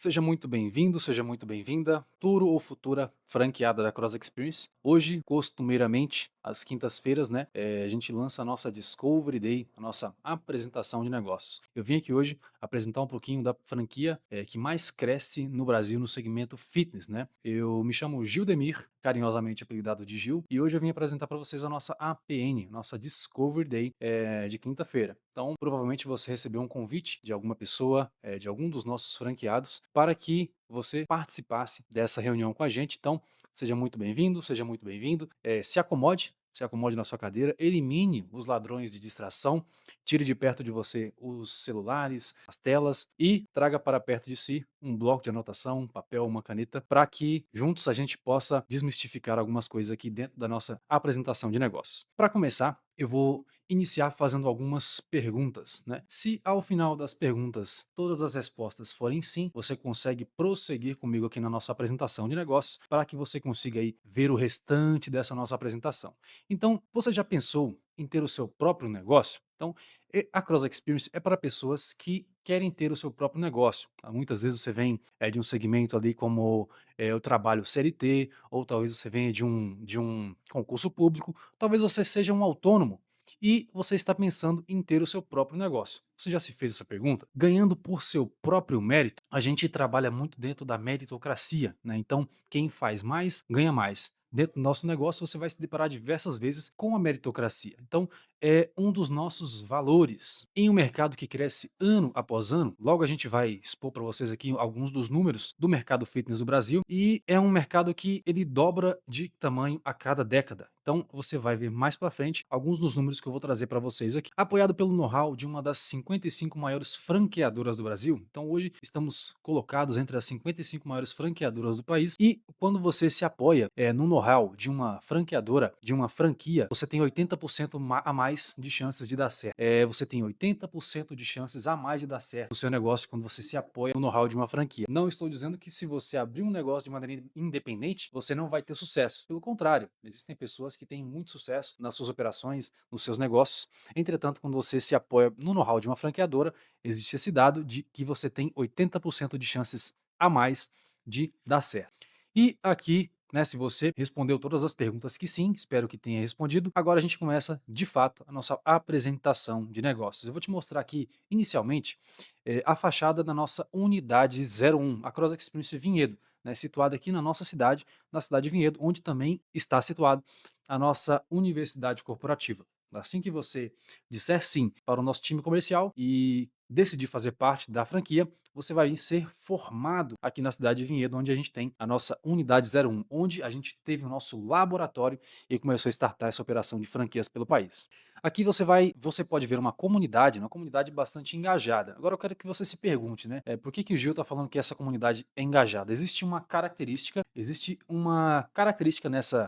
Seja muito bem-vindo, seja muito bem-vinda, futuro ou futura franqueada da Cross Experience. Hoje, costumeiramente, às quintas-feiras, né, a gente lança a nossa Discovery Day, a nossa apresentação de negócios. Eu vim aqui hoje apresentar um pouquinho da franquia que mais cresce no Brasil no segmento fitness, né? Eu me chamo Gildemir, carinhosamente apelidado de Gil, e hoje eu vim apresentar para vocês a nossa APN, nossa Discovery Day de quinta-feira. Então, provavelmente você recebeu um convite de alguma pessoa, de algum dos nossos franqueados, para que você participasse dessa reunião com a gente. Então, seja muito bem-vindo, seja muito bem-vindo. Se acomode na sua cadeira, elimine os ladrões de distração, tire de perto de você os celulares, as telas e traga para perto de si um bloco de anotação, um papel, uma caneta, para que juntos a gente possa desmistificar algumas coisas aqui dentro da nossa apresentação de negócios. Para começar, eu vou iniciar fazendo algumas perguntas, né? Se ao final das perguntas todas as respostas forem sim, você consegue prosseguir comigo aqui na nossa apresentação de negócios para que você consiga aí ver o restante dessa nossa apresentação. Então, você já pensou em ter o seu próprio negócio? Então, a Cross Experience é para pessoas que querem ter o seu próprio negócio. Muitas vezes você vem de um segmento ali como o trabalho CLT, ou talvez você venha de um concurso público, talvez você seja um autônomo e você está pensando em ter o seu próprio negócio. Você já se fez essa pergunta? Ganhando por seu próprio mérito, a gente trabalha muito dentro da meritocracia, né? Então, quem faz mais, ganha mais. Dentro do nosso negócio, você vai se deparar diversas vezes com a meritocracia. Então, é um dos nossos valores. Em um mercado que cresce ano após ano, logo a gente vai expor para vocês aqui alguns dos números do mercado fitness do Brasil, e é um mercado que ele dobra de tamanho a cada década. Então, você vai ver mais para frente alguns dos números que eu vou trazer para vocês aqui, apoiado pelo know-how de uma das 55 maiores franqueadoras do Brasil. Então, hoje estamos colocados entre as 55 maiores franqueadoras do país, e quando você se apoia no know-how de uma franqueadora, de uma franquia, você tem 80% a mais de chances de dar certo. Você tem 80% de chances a mais de dar certo no seu negócio quando você se apoia no know-how de uma franquia. Não estou dizendo que se você abrir um negócio de maneira independente, você não vai ter sucesso. Pelo contrário, existem pessoas que têm muito sucesso nas suas operações, nos seus negócios. Entretanto, quando você se apoia no know-how de uma franqueadora, existe esse dado de que você tem 80% de chances a mais de dar certo. E aqui, né, se você respondeu todas as perguntas que sim, espero que tenha respondido, agora a gente começa de fato a nossa apresentação de negócios. Eu vou te mostrar aqui inicialmente a fachada da nossa unidade 01, a Cross Experience Vinhedo, né, situada aqui na nossa cidade, na cidade de Vinhedo, onde também está situado a nossa universidade corporativa. Assim que você disser sim para o nosso time comercial e decidir fazer parte da franquia, você vai ser formado aqui na cidade de Vinhedo, onde a gente tem a nossa unidade 01, onde a gente teve o nosso laboratório e começou a startar essa operação de franquias pelo país. Aqui você pode ver uma comunidade bastante engajada. Agora eu quero que você se pergunte, né, por que o Gil está falando que essa comunidade é engajada? Existe uma característica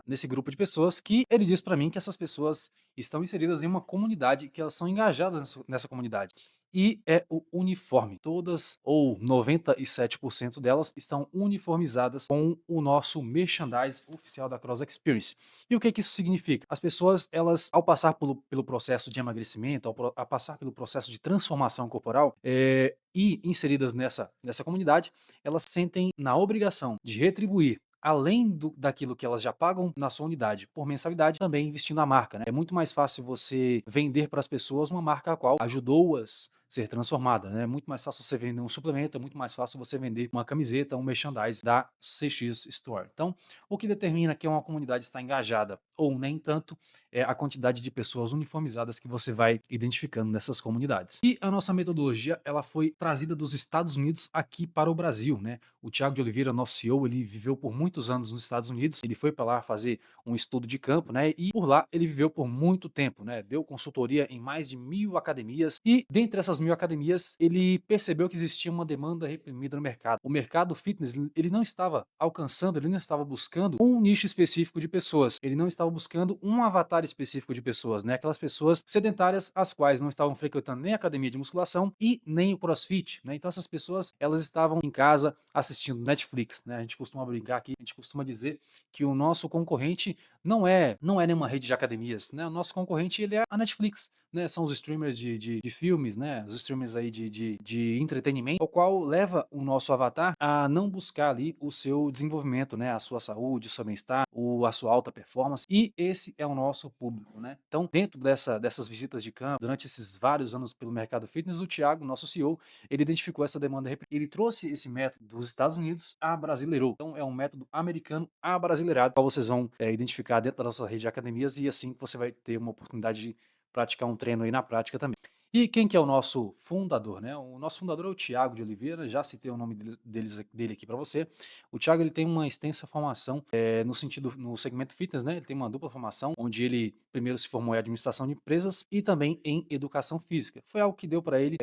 nesse grupo de pessoas que ele diz para mim que essas pessoas estão inseridas em uma comunidade, que elas são engajadas nessa comunidade. E é o uniforme. Todas ou 97% delas estão uniformizadas com o nosso merchandise oficial da Cross Experience. E o que isso significa? As pessoas, elas, ao passar pelo processo de emagrecimento, ao passar pelo processo de transformação corporal, e inseridas nessa comunidade, elas sentem na obrigação de retribuir além daquilo que elas já pagam na sua unidade por mensalidade, também investindo na marca, né? É muito mais fácil você vender para as pessoas uma marca a qual ajudou-as ser transformada, né? É muito mais fácil você vender um suplemento, é muito mais fácil você vender uma camiseta, um merchandise da CX Store. Então, o que determina que uma comunidade está engajada ou nem tanto é a quantidade de pessoas uniformizadas que você vai identificando nessas comunidades. E a nossa metodologia, ela foi trazida dos Estados Unidos aqui para o Brasil, né? O Thiago de Oliveira, nosso CEO, ele viveu por muitos anos nos Estados Unidos, ele foi para lá fazer um estudo de campo, né? E por lá ele viveu por muito tempo, né? Deu consultoria em mais de 1.000 academias, e dentre essas 1.000 academias, ele percebeu que existia uma demanda reprimida no mercado. O mercado fitness, ele não estava alcançando, ele não estava buscando um nicho específico de pessoas, ele não estava buscando um avatar específico de pessoas, né? Aquelas pessoas sedentárias, as quais não estavam frequentando nem a academia de musculação e nem o CrossFit, né? Então essas pessoas, elas estavam em casa assistindo Netflix, né? A gente costuma brincar aqui, a gente costuma dizer que o nosso concorrente não é nenhuma rede de academias, né? O nosso concorrente ele é a Netflix, né? São os streamers de filmes, né? Os streamers aí de entretenimento, o qual leva o nosso avatar a não buscar ali o seu desenvolvimento, né? A sua saúde, o seu bem-estar, a sua alta performance. E esse é o nosso público, né? Então, dentro dessas visitas de campo, durante esses vários anos pelo mercado fitness, o Thiago, nosso CEO, ele identificou essa demanda, ele trouxe esse método dos Estados Unidos a brasileirou. Então, é um método americano abrasileirado, qual vocês vão identificar dentro da nossa rede de academias e assim você vai ter uma oportunidade de praticar um treino aí na prática também. E quem que é o nosso fundador, né? O nosso fundador é o Thiago de Oliveira, já citei o nome dele aqui para você. O Thiago ele tem uma extensa formação no segmento fitness, né? Ele tem uma dupla formação, onde ele primeiro se formou em administração de empresas e também em educação física. Foi algo que deu para ele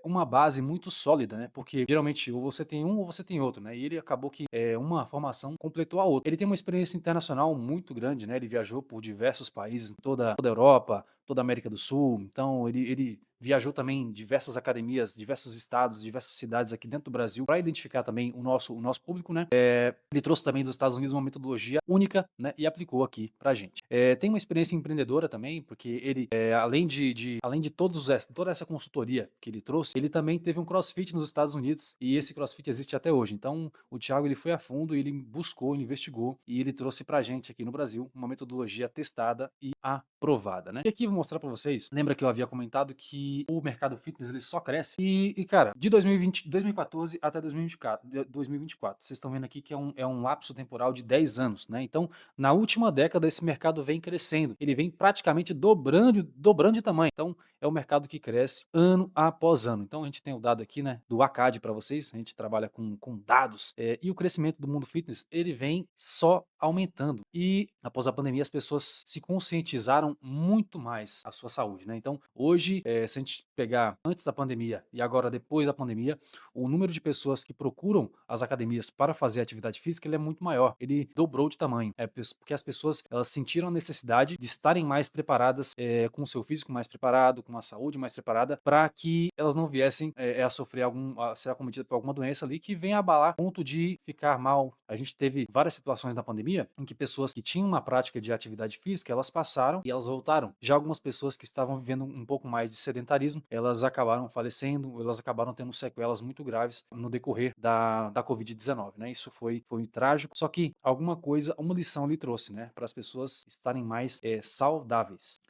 uma base muito sólida, né? Porque geralmente ou você tem um ou você tem outro, né? E ele acabou que uma formação completou a outra. Ele tem uma experiência internacional muito grande, né? Ele viajou por diversos países, toda a Europa, toda a América do Sul. Então ele viajou também em diversas academias, diversos estados, diversas cidades aqui dentro do Brasil para identificar também o nosso público, né? Ele trouxe também dos Estados Unidos uma metodologia única, né? E aplicou aqui pra gente. Tem uma experiência empreendedora também, porque ele, além de toda essa consultoria que ele trouxe, ele também teve um CrossFit nos Estados Unidos e esse CrossFit existe até hoje. Então, o Thiago ele foi a fundo, ele buscou, ele investigou e ele trouxe pra gente aqui no Brasil uma metodologia testada e aprovada, né? E aqui eu vou mostrar pra vocês. Lembra que eu havia comentado que o mercado fitness ele só cresce cara, de 2014 até 2024, vocês estão vendo aqui que é um lapso temporal de 10 anos, né? Então, na última década esse mercado vem crescendo, ele vem praticamente dobrando de tamanho. Então, é um mercado que cresce ano após ano. Então, a gente tem o dado aqui, né, do ACAD para vocês, a gente trabalha com dados, e o crescimento do mundo fitness, ele vem só aumentando. E após a pandemia, as pessoas se conscientizaram muito mais a sua saúde, né? Então, hoje, se a gente pegar antes da pandemia e agora depois da pandemia, o número de pessoas que procuram as academias para fazer atividade física ele é muito maior. Ele dobrou de tamanho. Porque as pessoas elas sentiram a necessidade de estarem mais preparadas, com o seu físico mais preparado, com a saúde mais preparada, para que elas não viessem a sofrer a ser acometidas por alguma doença ali que venha abalar a ponto de ficar mal. A gente teve várias situações na pandemia em que pessoas que tinham uma prática de atividade física, elas passaram e elas voltaram. Já algumas pessoas que estavam vivendo um pouco mais de sedentarismo, elas acabaram falecendo, elas acabaram tendo sequelas muito graves no decorrer da Covid-19, né? Isso foi trágico, só que alguma coisa, uma lição ele trouxe, né? Para as pessoas estarem mais saudáveis.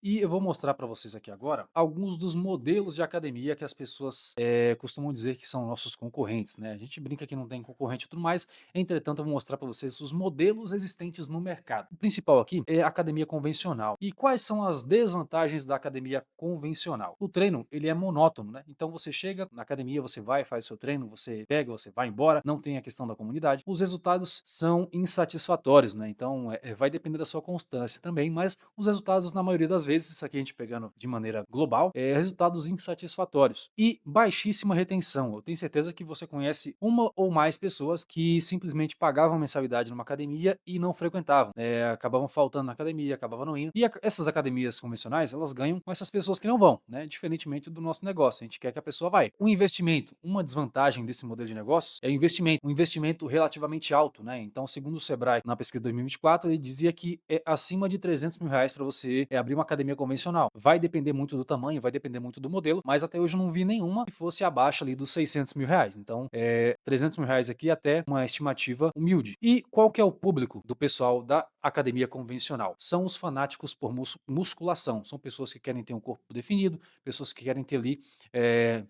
E eu vou mostrar para vocês aqui agora alguns dos modelos de academia que as pessoas costumam dizer que são nossos concorrentes, né? A gente brinca que não tem concorrente e tudo mais, entretanto eu vou mostrar para vocês os modelos existentes no mercado. O principal aqui é a academia convencional. E quais são as desvantagens da academia convencional? O treino, ele é monótono, né? Então você chega na academia, você vai, faz seu treino, você pega, você vai embora, não tem a questão da comunidade. Os resultados são insatisfatórios, né? Então vai depender da sua constância também, mas os resultados na maioria das vezes, isso aqui a gente pegando de maneira global, resultados insatisfatórios e baixíssima retenção. Eu tenho certeza que você conhece uma ou mais pessoas que simplesmente pagavam mensalidade numa academia e não frequentavam, acabavam faltando na academia, acabavam não indo. E essas academias convencionais, elas ganham com essas pessoas que não vão, né? Diferentemente do nosso negócio, a gente quer que a pessoa vai. O investimento, uma desvantagem desse modelo de negócio é o investimento, um investimento relativamente alto, né? Então, segundo o Sebrae, na pesquisa de 2024, ele dizia que é acima de 300 mil reais para você abrir uma academia convencional. Vai depender muito do tamanho, vai depender muito do modelo, mas até hoje eu não vi nenhuma que fosse abaixo ali dos 600 mil reais. Então, 300 mil reais aqui até uma estimativa humilde. E qual que é o público do pessoal da academia convencional? São os fanáticos por musculação. São pessoas que querem ter um corpo definido, pessoas que querem ter ali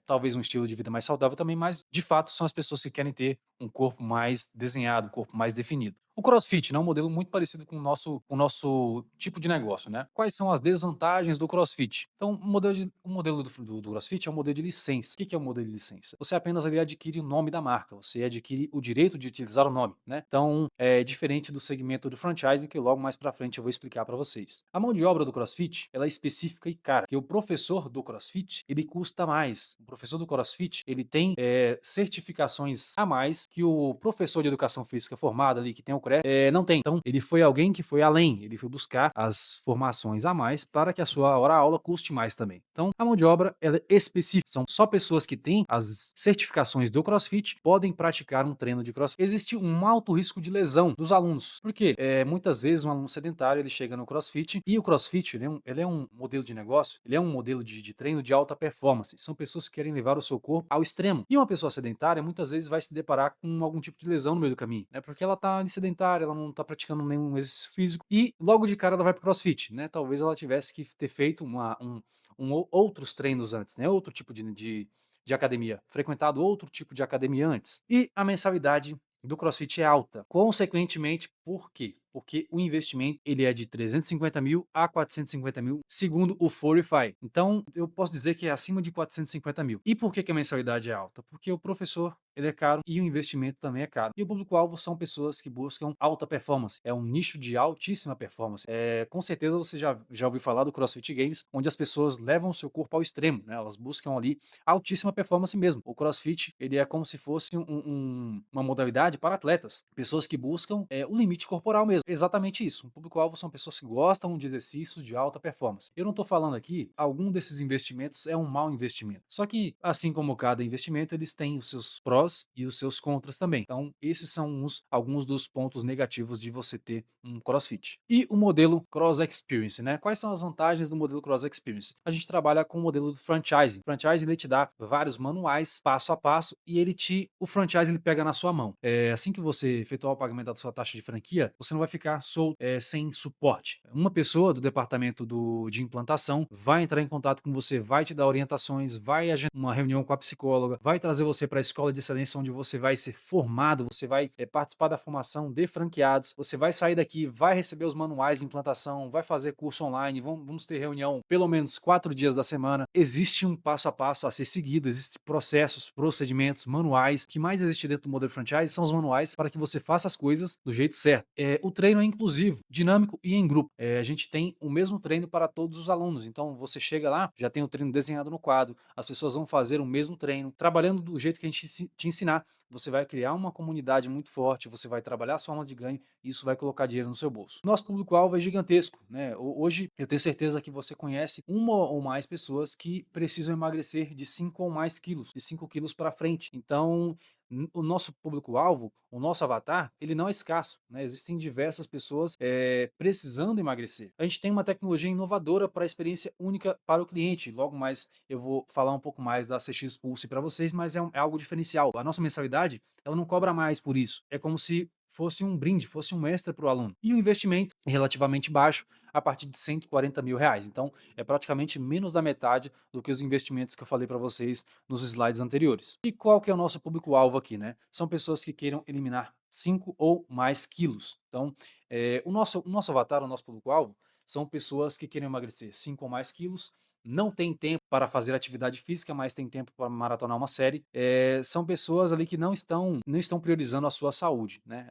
talvez um estilo de vida mais saudável também, mas de fato são as pessoas que querem ter um corpo mais desenhado, um corpo mais definido. O CrossFit, né, é um modelo muito parecido com o nosso tipo de negócio, né? Quais são as desvantagens do CrossFit? Então, o modelo do CrossFit é um modelo de licença. O que é um modelo de licença? Você apenas ali adquire o nome da marca, você adquire o direito de utilizar o nome, né? Então, é diferente do segmento do franchising, que logo mais pra frente eu vou explicar para vocês. A mão de obra do CrossFit, ela é específica e cara, porque o professor do CrossFit, ele custa mais. O professor do CrossFit, ele tem certificações a mais que o professor de educação física formado ali, que tem o CREF, não tem. Então, ele foi alguém que foi além, ele foi buscar as formações a mais para que a sua hora-aula custe mais também. Então, a mão de obra ela é específica, são só pessoas que têm as certificações do CrossFit podem praticar um treino de CrossFit. Existe um alto risco de lesão dos alunos, porque muitas vezes um aluno sedentário ele chega no CrossFit e o CrossFit ele é um modelo de negócio, ele é um modelo de treino de alta performance. São pessoas que querem levar o seu corpo ao extremo. E uma pessoa sedentária muitas vezes vai se deparar com algum tipo de lesão no meio do caminho, né? Porque ela tá sedentária, ela não tá praticando nenhum exercício físico e logo de cara ela vai pro CrossFit, né? Talvez ela tivesse que ter feito outros treinos antes, né? Outro tipo de academia, frequentado outro tipo de academia antes. E a mensalidade do CrossFit é alta. Consequentemente, por quê? Porque o investimento ele é de 350 mil a 450 mil, segundo o Fortify. Então, eu posso dizer que é acima de 450 mil. E por que a mensalidade é alta? Porque o professor ele é caro e o investimento também é caro. E o público-alvo são pessoas que buscam alta performance. É um nicho de altíssima performance. Com certeza você já ouviu falar do CrossFit Games, onde as pessoas levam o seu corpo ao extremo, né? Elas buscam ali altíssima performance mesmo. O CrossFit ele é como se fosse uma modalidade para atletas, pessoas que buscam o limite corporal mesmo. Exatamente isso. O público-alvo são pessoas que gostam de exercícios de alta performance. Eu não estou falando aqui, algum desses investimentos é um mau investimento. Só que, assim como cada investimento, eles têm os seus prós e os seus contras também. Então, esses são alguns dos pontos negativos de você ter um CrossFit. E o modelo Cross Experience, né? Quais são as vantagens do modelo Cross Experience? A gente trabalha com o modelo do franchising. O franchising ele te dá vários manuais, passo a passo, e o franchise ele pega na sua mão. Assim que você efetuar o pagamento da sua taxa de franquia, você não vai ficar solto sem suporte. Uma pessoa do departamento de implantação vai entrar em contato com você, vai te dar orientações, vai agendar uma reunião com a psicóloga, vai trazer você para a escola de excelência onde você vai ser formado, você vai participar da formação de franqueados, você vai sair daqui, vai receber os manuais de implantação, vai fazer curso online, vamos ter reunião pelo menos 4 dias da semana. Existe um passo a passo a ser seguido, existem processos, procedimentos, manuais. O que mais existe dentro do modelo franchise são os manuais para que você faça as coisas do jeito certo. O treino é inclusivo, dinâmico e em grupo. A gente tem o mesmo treino para todos os alunos. Então você chega lá, já tem o treino desenhado no quadro, as pessoas vão fazer o mesmo treino, trabalhando do jeito que a gente te ensinar. Você vai criar uma comunidade muito forte, você vai trabalhar as formas de ganho e isso vai colocar dinheiro no seu bolso. Nosso público-alvo é gigantesco, né? Hoje eu tenho certeza que você conhece uma ou mais pessoas que precisam emagrecer de 5 ou mais quilos, de 5 quilos para frente. Então, o nosso público-alvo, o nosso avatar, ele não é escasso, né? Existem diversas pessoas precisando emagrecer. A gente tem uma tecnologia inovadora para a experiência única para o cliente. Logo mais eu vou falar um pouco mais da CX Pulse para vocês, mas é algo diferencial. A nossa mensalidade, ela não cobra mais por isso. É como se fosse um brinde, fosse um extra para o aluno. E o investimento é relativamente baixo, a partir de 140 mil reais. Então, é praticamente menos da metade do que os investimentos que eu falei para vocês nos slides anteriores. E qual que é o nosso público-alvo aqui, né? São pessoas que queiram eliminar 5 ou mais quilos. Então, o nosso avatar, o nosso público-alvo, são pessoas que querem emagrecer 5 ou mais quilos, não tem tempo para fazer atividade física, mas tem tempo para maratonar uma série. São pessoas ali que não estão priorizando a sua saúde, né?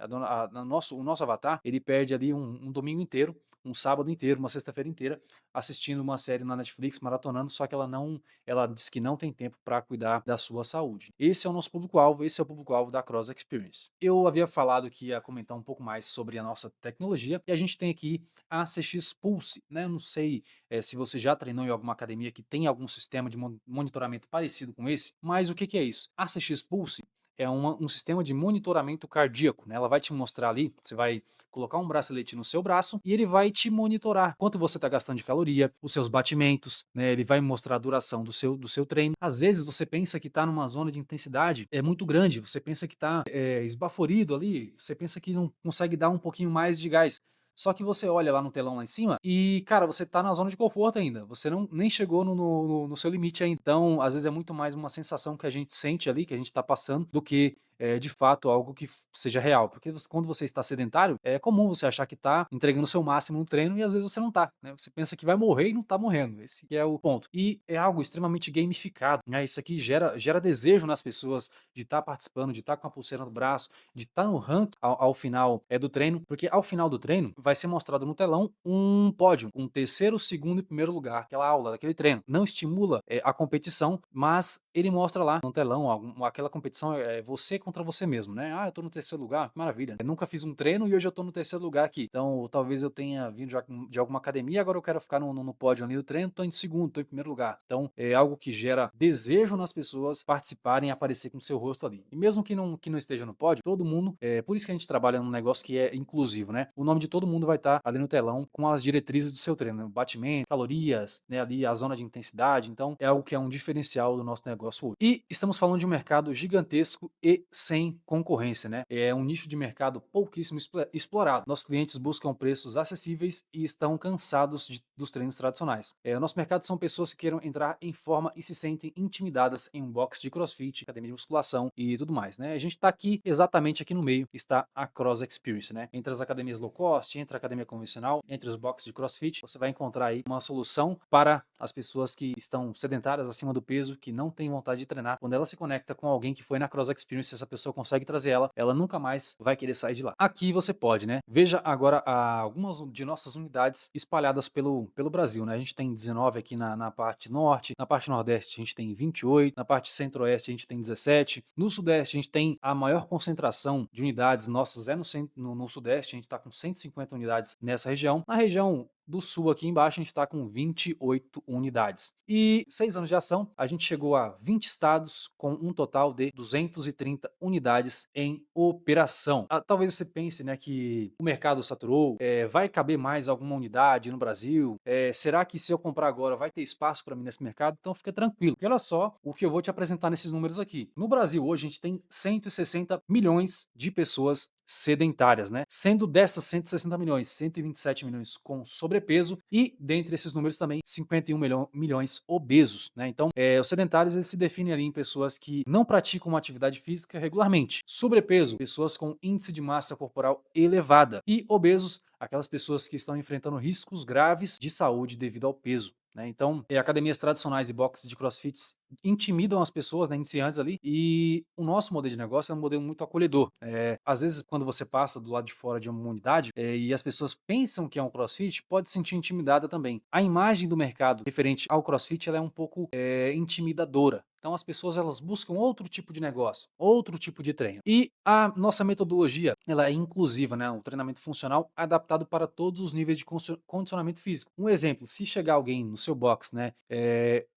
O nosso avatar, ele perde ali um domingo inteiro, um sábado inteiro, uma sexta-feira inteira, assistindo uma série na Netflix, maratonando, só que ela diz que não tem tempo para cuidar da sua saúde. Esse é o nosso público-alvo, esse é o público-alvo da Cross Experience. Eu havia falado que ia comentar um pouco mais sobre a nossa tecnologia, e a gente tem aqui a CX Pulse, né? Eu não sei se você já treinou em alguma academia que tem algum sistema de monitoramento parecido com esse, mas o que é isso? A CX Pulse é um sistema de monitoramento cardíaco, né? Ela vai te mostrar ali, você vai colocar um bracelete no seu braço e ele vai te monitorar quanto você está gastando de caloria, os seus batimentos, né? Ele vai mostrar a duração do seu treino. Às vezes você pensa que está numa zona de intensidade muito grande, você pensa que está esbaforido ali, você pensa que não consegue dar um pouquinho mais de gás. Só que você olha lá no telão lá em cima e, cara, você tá na zona de conforto ainda. Você nem chegou no seu limite ainda. Então, às vezes é muito mais uma sensação que a gente sente ali, que a gente tá passando, do que de fato algo que seja real. Porque quando você está sedentário, é comum você achar que tá entregando o seu máximo no treino e às vezes você não tá, né? Você pensa que vai morrer e não tá morrendo. Esse que é o ponto. E é algo extremamente gamificado, né? Isso aqui gera desejo nas pessoas de estar participando, de estar com a pulseira no braço, de estar no ranking ao final do treino, porque ao final do treino vai ser mostrado no telão um pódio, um terceiro, segundo e primeiro lugar, aquela aula, daquele treino. Não estimula a competição, mas ele mostra lá no telão, aquela competição você contra contra você mesmo, né? Ah, eu tô no terceiro lugar, que maravilha. Eu nunca fiz um treino e hoje eu tô no terceiro lugar aqui. Então, talvez eu tenha vindo de alguma academia, agora eu quero ficar no pódio ali do treino, tô em segundo, tô em primeiro lugar. Então, é algo que gera desejo nas pessoas participarem e aparecer com o seu rosto ali. E mesmo que não esteja no pódio, todo mundo, por isso que a gente trabalha num negócio que é inclusivo, né? O nome de todo mundo vai estar ali no telão com as diretrizes do seu treino, né? O batimento, calorias, né? Ali a zona de intensidade. Então, é algo que é um diferencial do nosso negócio hoje. E estamos falando de um mercado gigantesco e sem concorrência, né? É um nicho de mercado pouquíssimo explorado. Nossos clientes buscam preços acessíveis e estão cansados dos treinos tradicionais. O nosso mercado são pessoas que queiram entrar em forma e se sentem intimidadas em um box de crossfit, academia de musculação e tudo mais, né? A gente está aqui, exatamente aqui no meio, está a Cross Experience, né? Entre as academias low cost, entre a academia convencional, entre os boxes de crossfit, você vai encontrar aí uma solução para as pessoas que estão sedentárias, acima do peso, que não têm vontade de treinar. Quando ela se conecta com alguém que foi na Cross Experience, essa pessoa consegue trazer ela nunca mais vai querer sair de lá. Aqui você pode, né? Veja agora algumas de nossas unidades espalhadas pelo Brasil, né? A gente tem 19 aqui na parte norte, na parte nordeste a gente tem 28, na parte centro-oeste a gente tem 17, no sudeste a gente tem a maior concentração de unidades nossas no sudeste, a gente está com 150 unidades nessa região. Na região do sul aqui embaixo a gente está com 28 unidades. E 6 anos de ação, a gente chegou a 20 estados com um total de 230 unidades em operação. Talvez você pense, né, que o mercado saturou, vai caber mais alguma unidade no Brasil? Será que se eu comprar agora vai ter espaço para mim nesse mercado? Então fica tranquilo, porque olha só o que eu vou te apresentar nesses números aqui. No Brasil hoje a gente tem 160 milhões de pessoas sedentárias, né? Sendo dessas 160 milhões, 127 milhões com sobrepeso e dentre esses números também 51 milhões obesos, né? Então, os sedentários eles se definem ali em pessoas que não praticam uma atividade física regularmente. Sobrepeso, pessoas com índice de massa corporal elevada e obesos, aquelas pessoas que estão enfrentando riscos graves de saúde devido ao peso, né? Então, academias tradicionais e boxes de crossfit intimidam as pessoas, né, iniciantes ali, e o nosso modelo de negócio é um modelo muito acolhedor. Às vezes, quando você passa do lado de fora de uma unidade e as pessoas pensam que é um crossfit, pode se sentir intimidada também. A imagem do mercado referente ao crossfit ela é um pouco intimidadora. Então as pessoas elas buscam outro tipo de negócio, outro tipo de treino. E a nossa metodologia ela é inclusiva, né? Um treinamento funcional adaptado para todos os níveis de condicionamento físico. Um exemplo, se chegar alguém no seu box, né,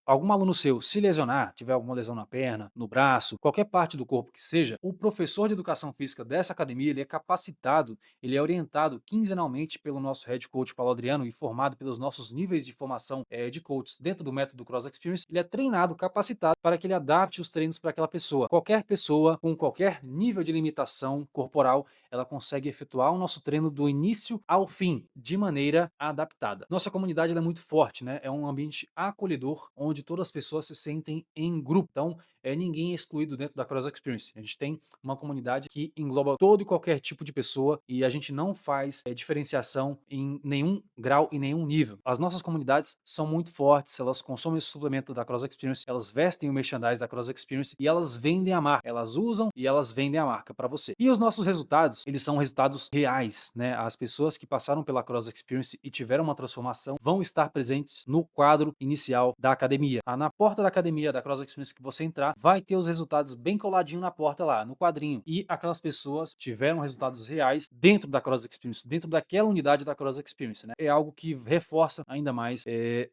algum aluno seu se lesionar, tiver alguma lesão na perna, no braço, qualquer parte do corpo que seja, o professor de educação física dessa academia ele é capacitado, ele é orientado quinzenalmente pelo nosso head coach Paulo Adriano e formado pelos nossos níveis de formação de coaches dentro do método Cross Experience. Ele é treinado, capacitado para que ele adapte os treinos para aquela pessoa. Qualquer pessoa com qualquer nível de limitação corporal, ela consegue efetuar o nosso treino do início ao fim, de maneira adaptada. Nossa comunidade é muito forte, né? É um ambiente acolhedor, onde todas as pessoas se sentem em grupo. Então, ninguém é excluído dentro da Cross Experience. A gente tem uma comunidade que engloba todo e qualquer tipo de pessoa e a gente não faz diferenciação em nenhum grau e nenhum nível. As nossas comunidades são muito fortes, elas consomem esse suplemento da Cross Experience, elas vestem o merchandise da Cross Experience e elas vendem a marca. Elas usam e elas vendem a marca para você. E os nossos resultados, eles são resultados reais, né? As pessoas que passaram pela Cross Experience e tiveram uma transformação vão estar presentes no quadro inicial da academia. Na porta da academia da Cross Experience que você entrar, vai ter os resultados bem coladinho na porta lá, no quadrinho. E aquelas pessoas tiveram resultados reais dentro da Cross Experience, dentro daquela unidade da Cross Experience, né? É algo que reforça ainda mais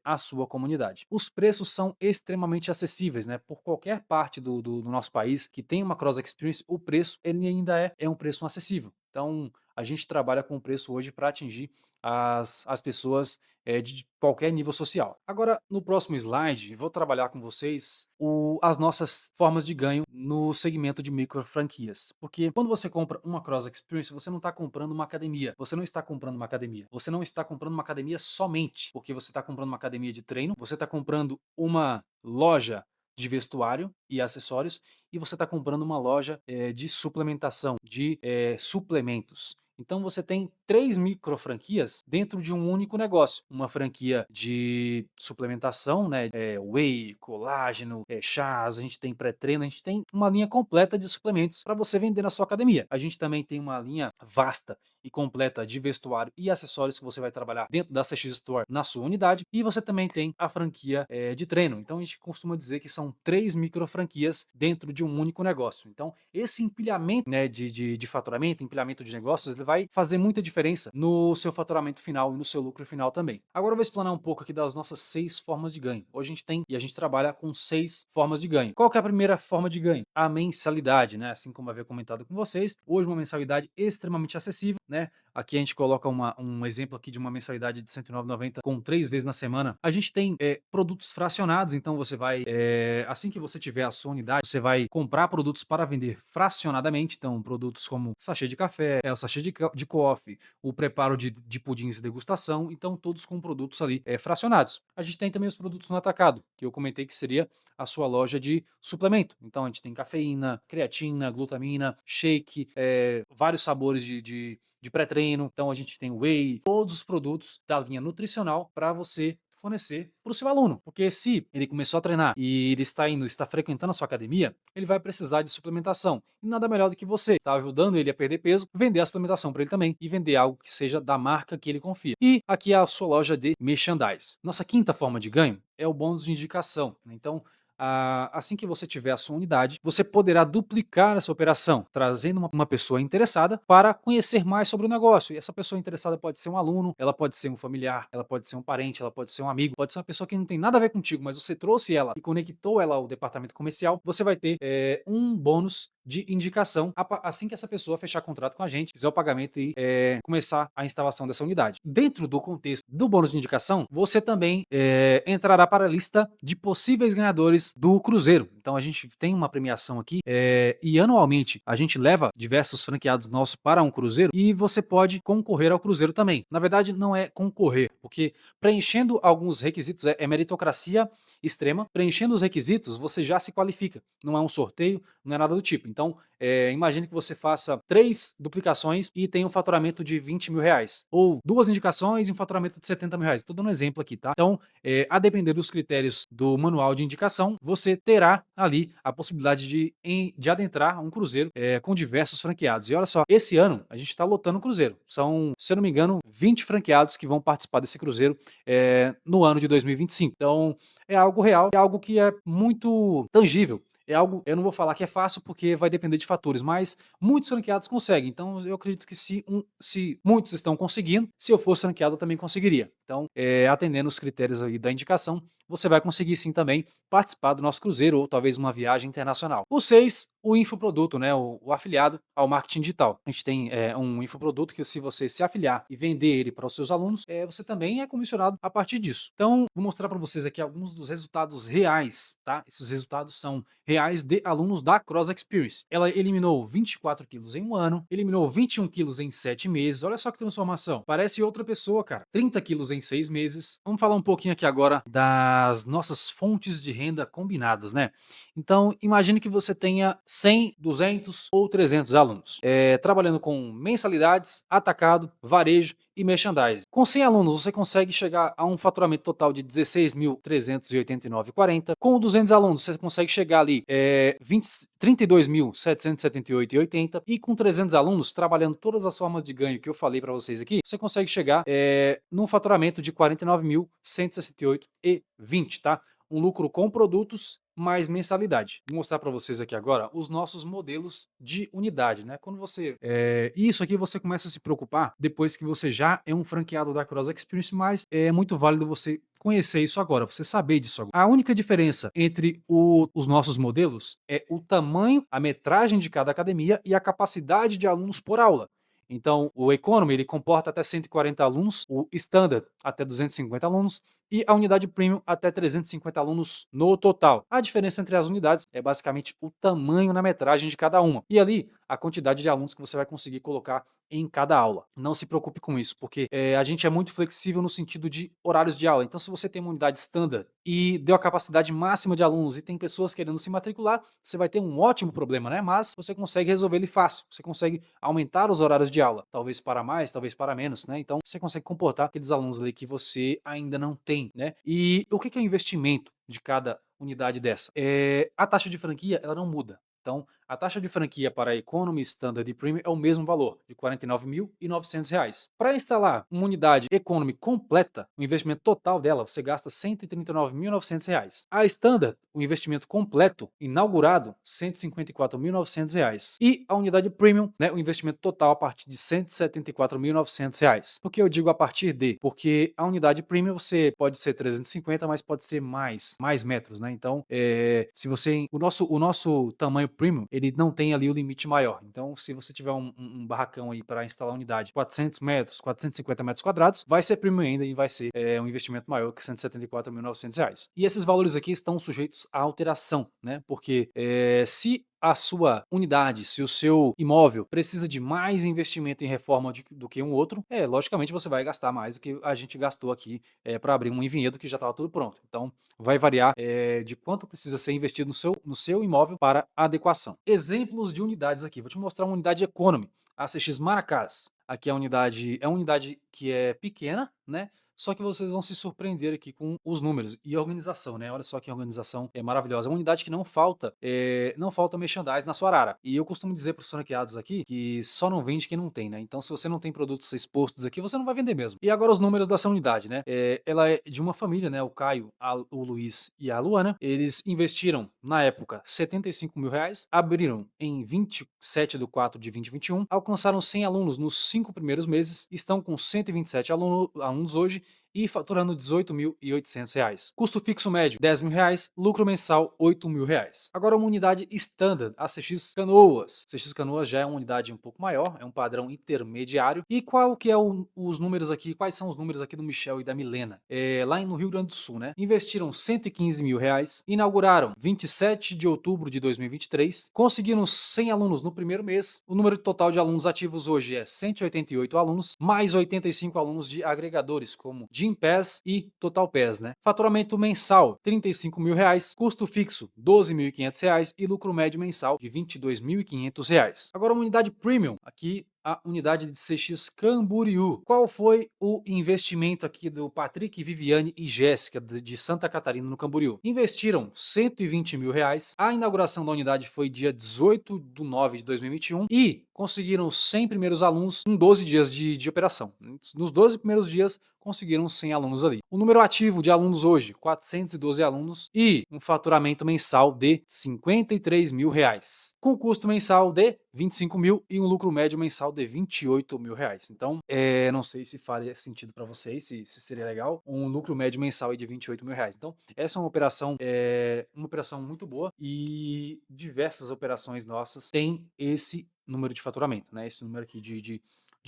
a sua comunidade. Os preços são extremamente acessíveis, né? Por qualquer parte do nosso país que tem uma Cross Experience, o preço ele ainda é um preço acessível. Então, a gente trabalha com o preço hoje para atingir as pessoas de qualquer nível social. Agora, no próximo slide, vou trabalhar com vocês as nossas formas de ganho no segmento de micro franquias. Porque quando você compra uma Cross Experience, você não está comprando uma academia. Você não está comprando uma academia. Você não está comprando uma academia somente porque você está comprando uma academia de treino. Você está comprando uma loja de vestuário e acessórios e você está comprando uma loja de suplementação, de suplementos. Então você tem 3 micro franquias dentro de um único negócio. Uma franquia de suplementação, né? Whey, colágeno, chás, a gente tem pré-treino, a gente tem uma linha completa de suplementos para você vender na sua academia. A gente também tem uma linha vasta e completa de vestuário e acessórios que você vai trabalhar dentro da CX Store na sua unidade. E você também tem a franquia de treino. Então a gente costuma dizer que são 3 micro franquias dentro de um único negócio. Então esse empilhamento, né, de faturamento, empilhamento de negócios, ele vai fazer muita diferença no seu faturamento final e no seu lucro final também. Agora eu vou explanar um pouco aqui das nossas 6 formas de ganho. Hoje a gente tem e a gente trabalha com 6 formas de ganho. Qual que é a primeira forma de ganho? A mensalidade, né? Assim como eu havia comentado com vocês, hoje uma mensalidade extremamente acessível, né? Aqui a gente coloca um exemplo aqui de uma mensalidade de R$ 109,90 com 3 vezes na semana. A gente tem produtos fracionados, então você vai, assim que você tiver a sua unidade, você vai comprar produtos para vender fracionadamente. Então, produtos como sachê de café, o sachê de coffee, o preparo de pudins e degustação, então todos com produtos ali fracionados. A gente tem também os produtos no atacado, que eu comentei que seria a sua loja de suplemento. Então a gente tem cafeína, creatina, glutamina, shake, vários sabores de pré-treino. Então a gente tem whey, todos os produtos da linha nutricional para você fornecer para o seu aluno, porque se ele começou a treinar e ele está frequentando a sua academia, ele vai precisar de suplementação. E nada melhor do que você está ajudando ele a perder peso, vender a suplementação para ele também e vender algo que seja da marca que ele confia. E aqui é a sua loja de merchandise. Nossa quinta forma de ganho é o bônus de indicação. Então, assim que você tiver a sua unidade, você poderá duplicar essa operação, trazendo uma pessoa interessada para conhecer mais sobre o negócio. E essa pessoa interessada pode ser um aluno, ela pode ser um familiar, ela pode ser um parente, ela pode ser um amigo, pode ser uma pessoa que não tem nada a ver contigo, mas você trouxe ela e conectou ela ao departamento comercial, você vai ter um bônus de indicação assim que essa pessoa fechar contrato com a gente, fizer o pagamento e começar a instalação dessa unidade. Dentro do contexto do bônus de indicação, você também entrará para a lista de possíveis ganhadores do Cruzeiro. Então a gente tem uma premiação aqui e anualmente a gente leva diversos franqueados nossos para um Cruzeiro e você pode concorrer ao Cruzeiro também. Na verdade, não é concorrer, porque preenchendo alguns requisitos é meritocracia extrema. Preenchendo os requisitos, você já se qualifica. Não é um sorteio, não é nada do tipo. Então, imagine que você faça 3 duplicações e tenha um faturamento de R$ 20.000. Ou 2 indicações e um faturamento de R$ 70.000. Estou dando um exemplo aqui, tá? Então, a depender dos critérios do manual de indicação, você terá ali a possibilidade de adentrar um cruzeiro com diversos franqueados. E olha só, esse ano a gente está lotando o cruzeiro. São, se eu não me engano, 20 franqueados que vão participar desse cruzeiro no ano de 2025. Então, é algo real, é algo que é muito tangível. É algo, eu não vou falar que é fácil porque vai depender de fatores, mas muitos franqueados conseguem. Então eu acredito que se muitos estão conseguindo, se eu fosse franqueado eu também conseguiria. Então, atendendo os critérios aí da indicação, você vai conseguir sim também participar do nosso cruzeiro ou talvez uma viagem internacional. O 6, o infoproduto, né, o afiliado ao marketing digital. A gente tem um infoproduto que se você se afiliar e vender ele para os seus alunos, você também é comissionado a partir disso. Então, vou mostrar para vocês aqui alguns dos resultados reais, tá? Esses resultados são reais de alunos da Cross Experience. Ela eliminou 24 quilos em um ano, eliminou 21 quilos em 7 meses. Olha só que transformação. Parece outra pessoa, cara. 30 quilos em 6 meses. Vamos falar um pouquinho aqui agora das nossas fontes de renda combinadas, né? Então, imagine que você tenha 100, 200 ou 300 alunos, trabalhando com mensalidades, atacado, varejo e merchandising. Com 100 alunos, você consegue chegar a um faturamento total de 16.389,40. Com 200 alunos, você consegue chegar ali 32.778,80. E com 300 alunos, trabalhando todas as formas de ganho que eu falei para vocês aqui, você consegue chegar num faturamento de 49.168,20, tá? Um lucro com produtos mais mensalidade. Vou mostrar para vocês aqui agora os nossos modelos de unidade, né? Quando você isso aqui você começa a se preocupar depois que você já é um franqueado da Cross Experience, mas é muito válido você conhecer isso agora, você saber disso agora. A única diferença entre os nossos modelos é o tamanho, a metragem de cada academia e a capacidade de alunos por aula. Então, o Economy ele comporta até 140 alunos, o Standard até 250 alunos e a unidade Premium até 350 alunos no total. A diferença entre as unidades é basicamente o tamanho na metragem de cada uma. E ali, a quantidade de alunos que você vai conseguir colocar em cada aula. Não se preocupe com isso, porque a gente é muito flexível no sentido de horários de aula. Então, se você tem uma unidade standard e deu a capacidade máxima de alunos e tem pessoas querendo se matricular, você vai ter um ótimo problema, né? Mas você consegue resolver ele fácil. Você consegue aumentar os horários de aula, talvez para mais, talvez para menos, né? Então, você consegue comportar aqueles alunos ali que você ainda não tem, né? E o que é o investimento de cada unidade dessa? A taxa de franquia, ela não muda. Então, a taxa de franquia para a Economy, Standard e Premium é o mesmo valor, de R$ 49.900. Para instalar uma unidade Economy completa, o investimento total dela, você gasta R$ 139.900. A Standard, o investimento completo, inaugurado, R$ 154.900. E a unidade Premium, né, o investimento total a partir de R$ 174.900. Por que eu digo a partir de? Porque a unidade Premium você pode ser 350, mas pode ser mais metros, né? Então, se você o nosso tamanho Premium, ele não tem ali o limite maior. Então, se você tiver um barracão aí para instalar a unidade 400 metros, 450 metros quadrados, vai ser Premium ainda e vai ser um investimento maior que R$ 174.900. E esses valores aqui estão sujeitos à alteração, né? Porque se a sua unidade, se o seu imóvel precisa de mais investimento em reforma do que um outro, logicamente você vai gastar mais do que a gente gastou aqui para abrir um em Vinhedo que já estava tudo pronto. Então, vai variar de quanto precisa ser investido no seu imóvel para adequação. Exemplos de unidades aqui. Vou te mostrar uma unidade Economy, a CX Maracás. Aqui é uma unidade que é pequena, né? Só que vocês vão se surpreender aqui com os números e a organização, né? Olha só que a organização é maravilhosa. É uma unidade que não falta merchandise na sua arara. E eu costumo dizer para os franqueados aqui que só não vende quem não tem, né? Então, se você não tem produtos expostos aqui, você não vai vender mesmo. E agora os números dessa unidade, né? Ela é de uma família, né? O Caio, o Luiz e a Luana. Eles investiram, na época, R$ 75.000, abriram em 27/4/2021, alcançaram 100 alunos nos 5 primeiros meses, estão com 127 alunos hoje e faturando R$ 18.800. Custo fixo médio R$ 10.000, lucro mensal R$ 8.000. Agora uma unidade standard, a CX Canoas. CX Canoas já é uma unidade um pouco maior, é um padrão intermediário. E qual que é os números aqui? Quais são os números aqui do Michel e da Milena? Lá no Rio Grande do Sul, né? Investiram R$ 115.000, inauguraram 27 de outubro de 2023, conseguiram 100 alunos no primeiro mês. O número total de alunos ativos hoje é 188 alunos, mais 85 alunos de agregadores, como Gympass e TotalPass, né? Faturamento mensal, R$ 35.000, custo fixo, R$ 12.500 e lucro médio mensal de R$ 22.500. Agora uma unidade premium, aqui a unidade de CX Camboriú. Qual foi o investimento aqui do Patrick, Viviane e Jéssica de Santa Catarina no Camboriú? Investiram R$ 120.000. A inauguração da unidade foi dia 18/9/2021 e conseguiram 100 primeiros alunos em 12 dias de operação. Nos 12 primeiros dias conseguiram 100 alunos ali. O número ativo de alunos hoje, 412 alunos e um faturamento mensal de R$ 53.000, com custo mensal de 25 mil e um lucro médio mensal de 28 mil reais. Então, não sei se faria sentido para vocês, se seria legal, um lucro médio mensal de 28 mil reais. Então, essa é uma operação muito boa e diversas operações nossas têm esse número de faturamento, né? Esse número aqui de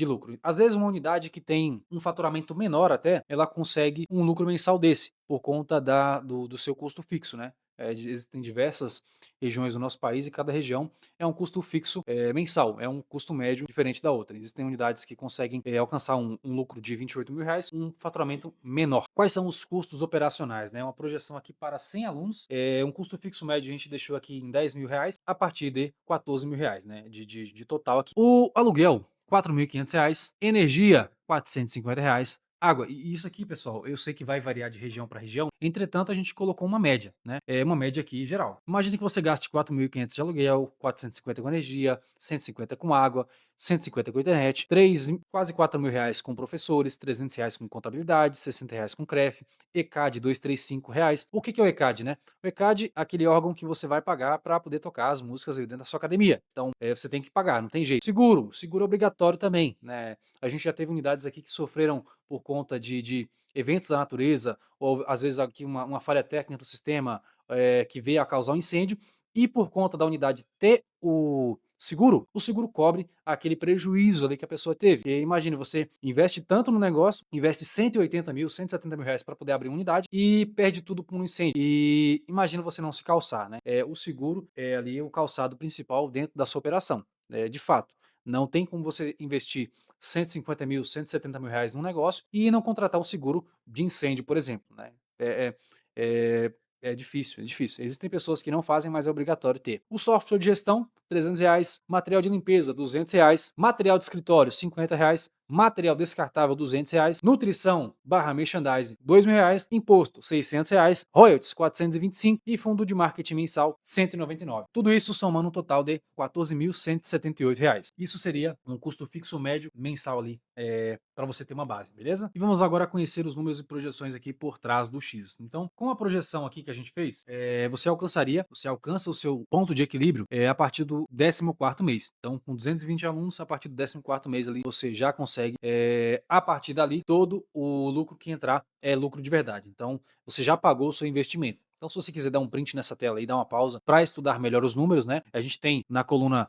lucro. Às vezes uma unidade que tem um faturamento menor até, ela consegue um lucro mensal desse, por conta do seu custo fixo, né? Existem diversas regiões do nosso país e cada região é um custo fixo mensal, é um custo médio diferente da outra. Existem unidades que conseguem alcançar um lucro de 28 mil reais, um faturamento menor. Quais são os custos operacionais? Né? Uma projeção aqui para 100 alunos, um custo fixo médio a gente deixou aqui em 10 mil reais, a partir de 14 mil reais, né? de total aqui. O aluguel, R$ 4.500, energia, R$ 450, água. E isso aqui, pessoal, eu sei que vai variar de região para região, entretanto, a gente colocou uma média, né? Uma média aqui geral. Imagine que você gaste 4.500 de aluguel, 450 com energia, 150 com água, 150 com internet, quase 4 mil reais com professores, 300 reais com contabilidade, 60 reais com CREF, ECAD, 235 reais. O que é o ECAD, né? O ECAD é aquele órgão que você vai pagar para poder tocar as músicas dentro da sua academia. Então, você tem que pagar, não tem jeito. Seguro obrigatório também, né? A gente já teve unidades aqui que sofreram por conta de eventos da natureza, ou às vezes aqui uma falha técnica do sistema que veio a causar um incêndio, e por conta da unidade ter o seguro cobre aquele prejuízo ali que a pessoa teve. E imagine, você investe tanto no negócio, investe 180 mil, 170 mil reais para poder abrir uma unidade e perde tudo por um incêndio. E imagina você não se calçar, né? O seguro é ali o calçado principal dentro da sua operação. de fato, não tem como você investir 150 mil, 170 mil reais num negócio e não contratar um seguro de incêndio, por exemplo, né? É, é, é difícil, é difícil. Existem pessoas que não fazem, mas é obrigatório ter. O software de gestão, R$ 300, material de limpeza, R$ 200, material de escritório, R$ 50, material descartável, R$ 200, nutrição barra merchandising, R$ 2.000, imposto, R$ 600, royalties, 425 e fundo de marketing mensal, 199. Tudo isso somando um total de R$ 14.178. Isso seria um custo fixo médio mensal ali, para você ter uma base, beleza? E vamos agora conhecer os números e projeções aqui por trás do X. Então, com a projeção aqui que a gente fez, você alcança o seu ponto de equilíbrio a partir do 14º mês. Então, com 220 alunos, a partir do 14º mês ali, você já consegue, a partir dali, todo o lucro que entrar é lucro de verdade. Então, você já pagou o seu investimento. Então, se você quiser dar um print nessa tela e dar uma pausa para estudar melhor os números, né? A gente tem na coluna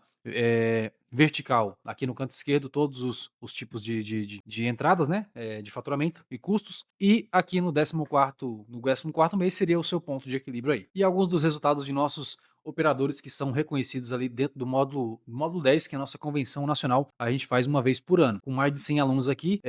vertical, aqui no canto esquerdo, todos os tipos de entradas, né? De faturamento e custos. E aqui no 14º mês seria o seu ponto de equilíbrio aí. E alguns dos resultados de nossos operadores que são reconhecidos ali dentro do módulo 10, que é a nossa convenção nacional, a gente faz uma vez por ano. Com mais de 100 alunos aqui,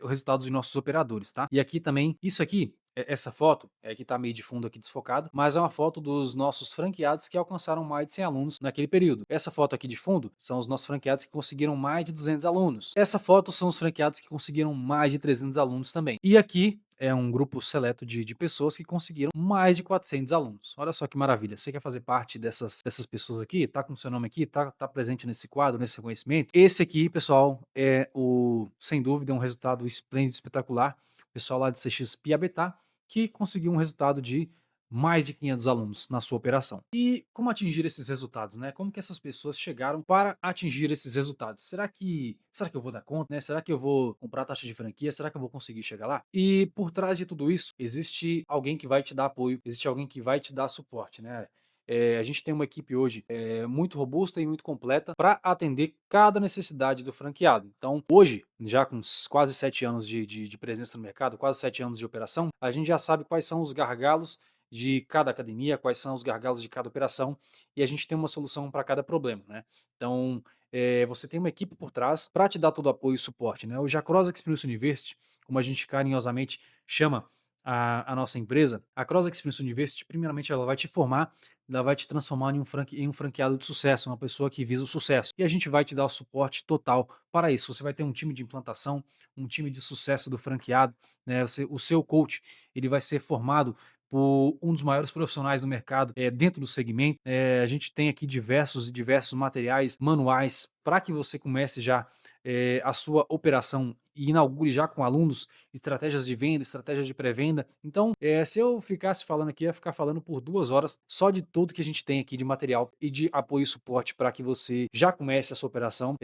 os resultados de nossos operadores, tá? E aqui também, isso aqui, essa foto, que está meio de fundo aqui desfocado, mas é uma foto dos nossos franqueados que alcançaram mais de 100 alunos naquele período. Essa foto aqui de fundo são os nossos franqueados que conseguiram mais de 200 alunos. Essa foto são os franqueados que conseguiram mais de 300 alunos também. E aqui é um grupo seleto de pessoas que conseguiram mais de 400 alunos. Olha só que maravilha. Você quer fazer parte dessas pessoas aqui? Tá com seu nome aqui? Tá presente nesse quadro, nesse reconhecimento? Esse aqui, pessoal, sem dúvida, um resultado esplêndido, espetacular. Pessoal lá de CX Piabetá, que conseguiu um resultado de mais de 500 alunos na sua operação. E como atingir esses resultados, né? Como que essas pessoas chegaram para atingir esses resultados? Será que eu vou dar conta, né? Será que eu vou comprar taxa de franquia? Será que eu vou conseguir chegar lá? E por trás de tudo isso, existe alguém que vai te dar apoio, existe alguém que vai te dar suporte, né? A gente tem uma equipe hoje muito robusta e muito completa para atender cada necessidade do franqueado. Então, hoje, já com quase 7 anos de presença no mercado, quase 7 anos de operação, a gente já sabe quais são os gargalos de cada academia, quais são os gargalos de cada operação, e a gente tem uma solução para cada problema, né? Então, você tem uma equipe por trás para te dar todo o apoio e suporte, né? O Cross Experience University, como a gente carinhosamente chama a nossa empresa, a Cross Experience University, primeiramente, ela vai te formar, ela vai te transformar em um franqueado de sucesso, uma pessoa que visa o sucesso. E a gente vai te dar o suporte total para isso. Você vai ter um time de implantação, um time de sucesso do franqueado, né? O seu coach, ele vai ser formado por um dos maiores profissionais do mercado dentro do segmento. A gente tem aqui diversos materiais, manuais, para que você comece já a sua operação e inaugure já com alunos estratégias de venda, estratégias de pré-venda. Então, se eu ficasse falando aqui, ia ficar falando por 2 horas só de tudo que a gente tem aqui de material e de apoio e suporte para que você já comece a sua operação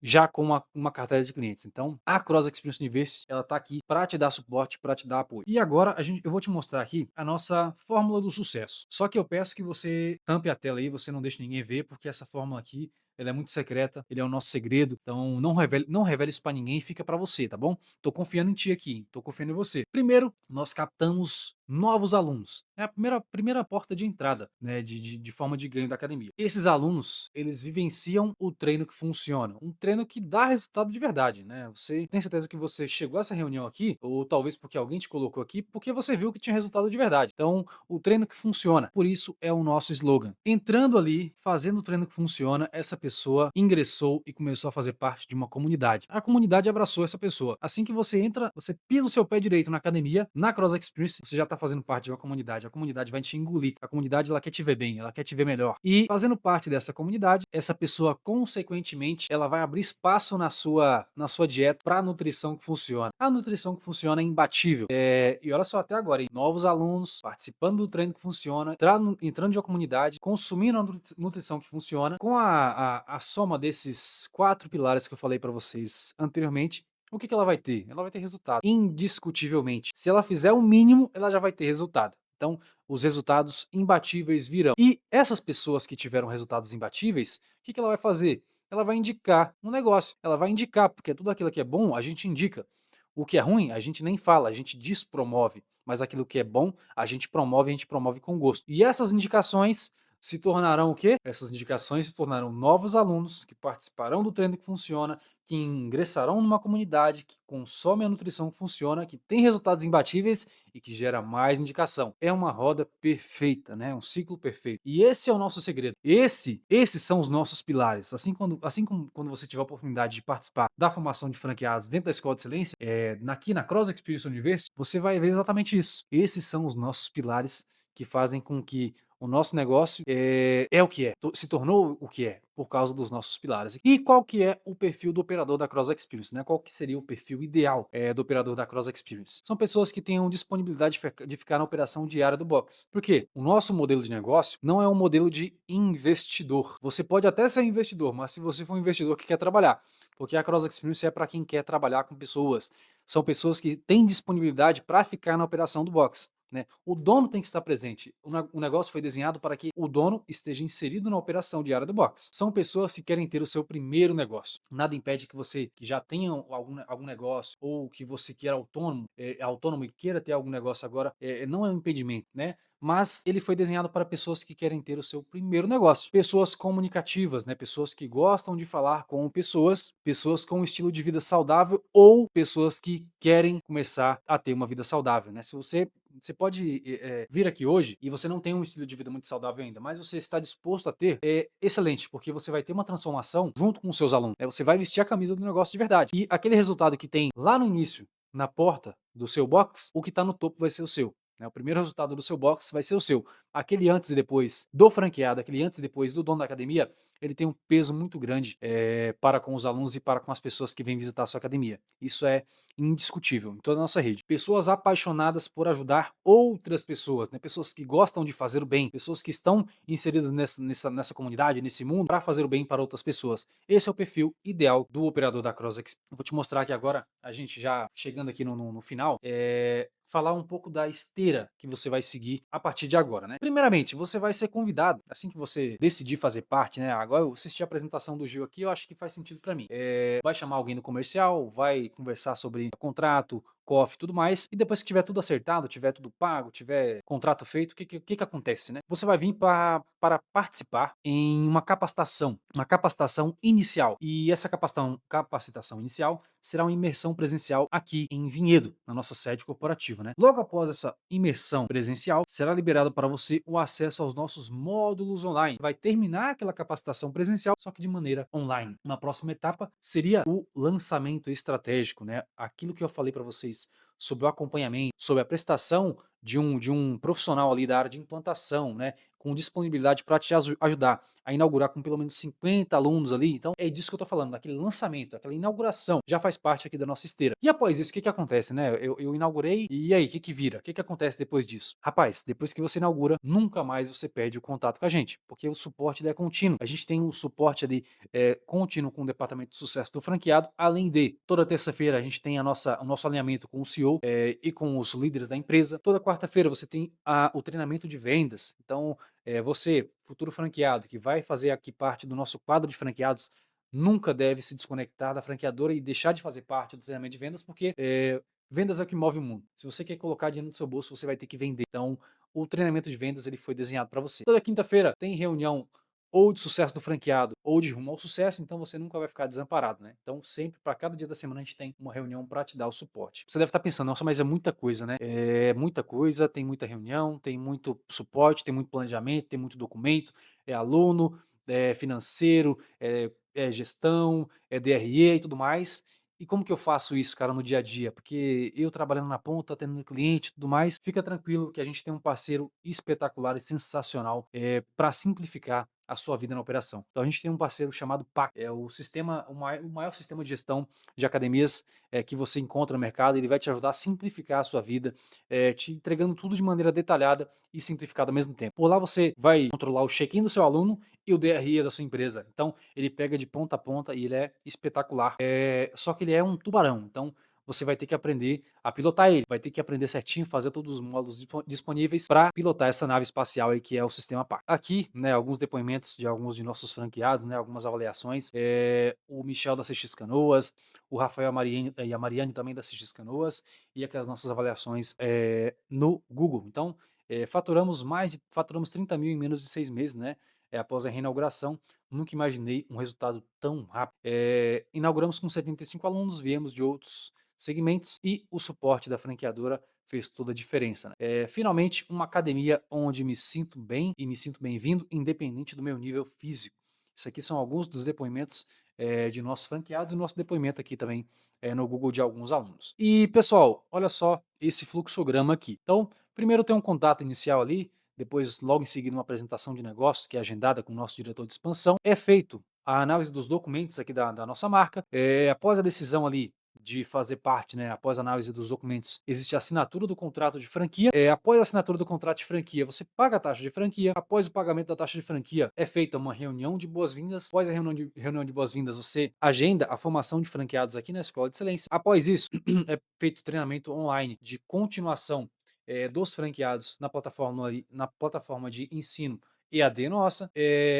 já com uma carteira de clientes. Então, a Cross Experience University, ela está aqui para te dar suporte, para te dar apoio. E agora eu vou te mostrar aqui a nossa fórmula do sucesso. Só que eu peço que você tampe a tela aí, você não deixe ninguém ver, porque essa fórmula aqui ela é muito secreta, ele é o nosso segredo, então não revele isso para ninguém, fica para você, tá bom? Tô confiando em ti aqui, tô confiando em você. Primeiro, nós captamos novos alunos. É a primeira porta de entrada, né, de forma de ganho da academia. Esses alunos, eles vivenciam o treino que funciona, um treino que dá resultado de verdade, né? Você tem certeza que você chegou a essa reunião aqui, ou talvez porque alguém te colocou aqui, porque você viu que tinha resultado de verdade. Então, o treino que funciona, por isso é o nosso slogan. Entrando ali, fazendo o treino que funciona, essa pessoa ingressou e começou a fazer parte de uma comunidade. A comunidade abraçou essa pessoa. Assim que você entra, você pisa o seu pé direito na academia, na Cross Experience, você já está fazendo parte de uma comunidade. A comunidade vai te engolir. A comunidade, ela quer te ver bem, ela quer te ver melhor. E fazendo parte dessa comunidade, essa pessoa, consequentemente, ela vai abrir espaço na sua dieta para a nutrição que funciona. A nutrição que funciona é imbatível. E olha só, até agora, hein? Novos alunos participando do treino que funciona, entrando de uma comunidade, consumindo a nutrição que funciona, com a soma desses 4 pilares que eu falei para vocês anteriormente. O que ela vai ter? Ela vai ter resultado, indiscutivelmente. Se ela fizer o mínimo, ela já vai ter resultado. Então, os resultados imbatíveis virão. E essas pessoas que tiveram resultados imbatíveis, o que ela vai fazer? Ela vai indicar um negócio. Ela vai indicar, porque tudo aquilo que é bom, a gente indica. O que é ruim, a gente nem fala, a gente despromove. Mas aquilo que é bom, a gente promove com gosto. E essas indicações se tornarão o quê? Essas indicações se tornarão novos alunos que participarão do treino que funciona, que ingressarão numa comunidade que consome a nutrição que funciona, que tem resultados imbatíveis e que gera mais indicação. É uma roda perfeita, né? Um ciclo perfeito. E esse é o nosso segredo. Esses são os nossos pilares. Assim como quando você tiver a oportunidade de participar da formação de franqueados dentro da Escola de Excelência, aqui na Cross Experience University, você vai ver exatamente isso. Esses são os nossos pilares que fazem com que o nosso negócio é o que é, se tornou o que é, por causa dos nossos pilares. E qual que é o perfil do operador da Cross Experience, né? Qual que seria o perfil ideal do operador da Cross Experience? São pessoas que tenham disponibilidade de ficar na operação diária do box. Por quê? O nosso modelo de negócio não é um modelo de investidor. Você pode até ser investidor, mas se você for um investidor que quer trabalhar, porque a Cross Experience é para quem quer trabalhar com pessoas. São pessoas que têm disponibilidade para ficar na operação do box. Né? O dono tem que estar presente. O negócio foi desenhado para que o dono esteja inserido na operação diária do box. São pessoas que querem ter o seu primeiro negócio. Nada impede que você que já tenha algum negócio ou que você queira autônomo e queira ter algum negócio agora, não é um impedimento, né? Mas ele foi desenhado para pessoas que querem ter o seu primeiro negócio. Pessoas comunicativas, né? Pessoas que gostam de falar com pessoas, pessoas com um estilo de vida saudável ou pessoas que querem começar a ter uma vida saudável, né? Se você pode vir aqui hoje e você não tem um estilo de vida muito saudável ainda, mas você está disposto a ter, é excelente, porque você vai ter uma transformação junto com os seus alunos. Você vai vestir a camisa do negócio de verdade. E aquele resultado que tem lá no início, na porta do seu box, o que está no topo vai ser o seu. Né? O primeiro resultado do seu box vai ser o seu. Aquele antes e depois do franqueado, aquele antes e depois do dono da academia, ele tem um peso muito grande para com os alunos e para com as pessoas que vêm visitar a sua academia. Isso é indiscutível em toda a nossa rede. Pessoas apaixonadas por ajudar outras pessoas, né? Pessoas que gostam de fazer o bem, pessoas que estão inseridas nessa comunidade, nesse mundo, para fazer o bem para outras pessoas. Esse é o perfil ideal do operador da CrossX. Vou te mostrar aqui agora, a gente já chegando aqui no final, falar um pouco da esteira que você vai seguir a partir de agora, né? Primeiramente, você vai ser convidado, assim que você decidir fazer parte, né? Agora eu assisti a apresentação do Gil aqui, eu acho que faz sentido para mim. Vai chamar alguém do comercial, vai conversar sobre contrato, COF e tudo mais, e depois que tiver tudo acertado, tiver tudo pago, tiver contrato feito, o que acontece, né? Você vai vir para participar em uma capacitação inicial, e essa capacitação inicial será uma imersão presencial aqui em Vinhedo, na nossa sede corporativa, né? Logo após essa imersão presencial, será liberado para você o acesso aos nossos módulos online. Vai terminar aquela capacitação presencial, só que de maneira online. Uma próxima etapa seria o lançamento estratégico, né? Aquilo que eu falei para vocês sobre o acompanhamento, sobre a prestação de um profissional ali da área de implantação, né? Com disponibilidade para te ajudar a inaugurar com pelo menos 50 alunos ali. Então, é disso que eu tô falando, daquele lançamento, aquela inauguração, já faz parte aqui da nossa esteira. E após isso, o que acontece, né? Eu inaugurei, e aí, o que vira? O que acontece depois disso? Rapaz, depois que você inaugura, nunca mais você perde o contato com a gente, porque o suporte é contínuo. A gente tem um suporte ali contínuo com o departamento de sucesso do franqueado, além de toda terça-feira a gente tem o nosso alinhamento com o CEO e com os líderes da empresa. Toda quarta-feira você tem o treinamento de vendas. Então, você, futuro franqueado, que vai fazer aqui parte do nosso quadro de franqueados, nunca deve se desconectar da franqueadora e deixar de fazer parte do treinamento de vendas, porque vendas é o que move o mundo. Se você quer colocar dinheiro no seu bolso, você vai ter que vender. Então, o treinamento de vendas ele foi desenhado para você. Toda quinta-feira tem reunião ou de sucesso do franqueado ou de rumo ao sucesso, então você nunca vai ficar desamparado, né? Então, sempre, para cada dia da semana, a gente tem uma reunião para te dar o suporte. Você deve estar pensando, nossa, mas é muita coisa, né? É muita coisa, tem muita reunião, tem muito suporte, tem muito planejamento, tem muito documento, é aluno, é financeiro, é gestão, é DRE e tudo mais. E como que eu faço isso, cara, no dia a dia? Porque eu trabalhando na ponta, atendendo cliente e tudo mais, fica tranquilo que a gente tem um parceiro espetacular e sensacional para simplificar a sua vida na operação. Então a gente tem um parceiro chamado PAC, é o maior sistema de gestão de academias que você encontra no mercado. Ele vai te ajudar a simplificar a sua vida, te entregando tudo de maneira detalhada e simplificada ao mesmo tempo. Por lá você vai controlar o check-in do seu aluno e o DRE da sua empresa. Então ele pega de ponta a ponta e ele é espetacular. Só que ele é um tubarão, então você vai ter que aprender a pilotar ele, vai ter que aprender certinho, fazer todos os módulos disponíveis para pilotar essa nave espacial aí que é o sistema PAC. Aqui, né, alguns depoimentos de alguns de nossos franqueados, né, algumas avaliações. O Michel da CX Canoas, o Rafael e a Mariane também da CX Canoas, e aqui as nossas avaliações no Google. Então, faturamos 30 mil em menos de 6 meses, né? Após a reinauguração, nunca imaginei um resultado tão rápido. Inauguramos com 75 alunos, viemos de outros segmentos e o suporte da franqueadora fez toda a diferença, né? Finalmente, uma academia onde me sinto bem e me sinto bem-vindo, independente do meu nível físico. Isso aqui são alguns dos depoimentos de nossos franqueados e nosso depoimento aqui também no Google de alguns alunos. E pessoal, olha só esse fluxograma aqui. Então, primeiro tem um contato inicial ali, depois logo em seguida uma apresentação de negócios que é agendada com o nosso diretor de expansão. É feito a análise dos documentos aqui da nossa marca. Após a decisão ali de fazer parte, né, após a análise dos documentos, existe a assinatura do contrato de franquia. Após a assinatura do contrato de franquia, você paga a taxa de franquia. Após o pagamento da taxa de franquia, é feita uma reunião de boas-vindas. Após a reunião de boas-vindas, você agenda a formação de franqueados aqui na Escola de Excelência. Após isso, é feito treinamento online de continuação dos franqueados na plataforma de ensino EAD nossa,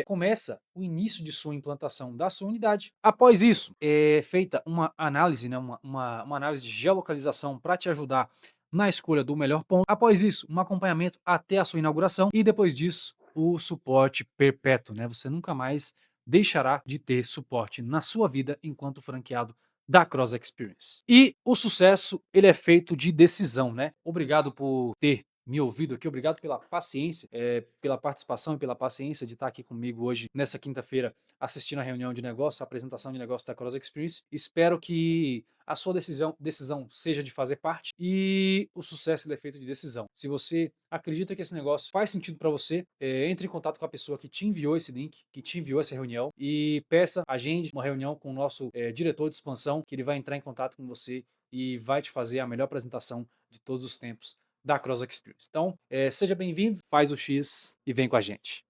começa o início de sua implantação da sua unidade. Após isso, é feita uma análise, né, uma análise de geolocalização para te ajudar na escolha do melhor ponto. Após isso, um acompanhamento até a sua inauguração e depois disso, o suporte perpétuo, né? Você nunca mais deixará de ter suporte na sua vida enquanto franqueado da Cross Experience. E o sucesso, ele é feito de decisão, né? Obrigado por ter me ouvido aqui, obrigado pela paciência, pela participação e pela paciência de estar aqui comigo hoje, nessa quinta-feira, assistindo a reunião de negócio, a apresentação de negócio da Cross Experience. Espero que a sua decisão seja de fazer parte e o sucesso ele é feito de decisão. Se você acredita que esse negócio faz sentido para você, entre em contato com a pessoa que te enviou esse link, que te enviou essa reunião e agende uma reunião com o nosso diretor de expansão, que ele vai entrar em contato com você e vai te fazer a melhor apresentação de todos os tempos da Cross Experience. Então, seja bem-vindo, faz o X e vem com a gente.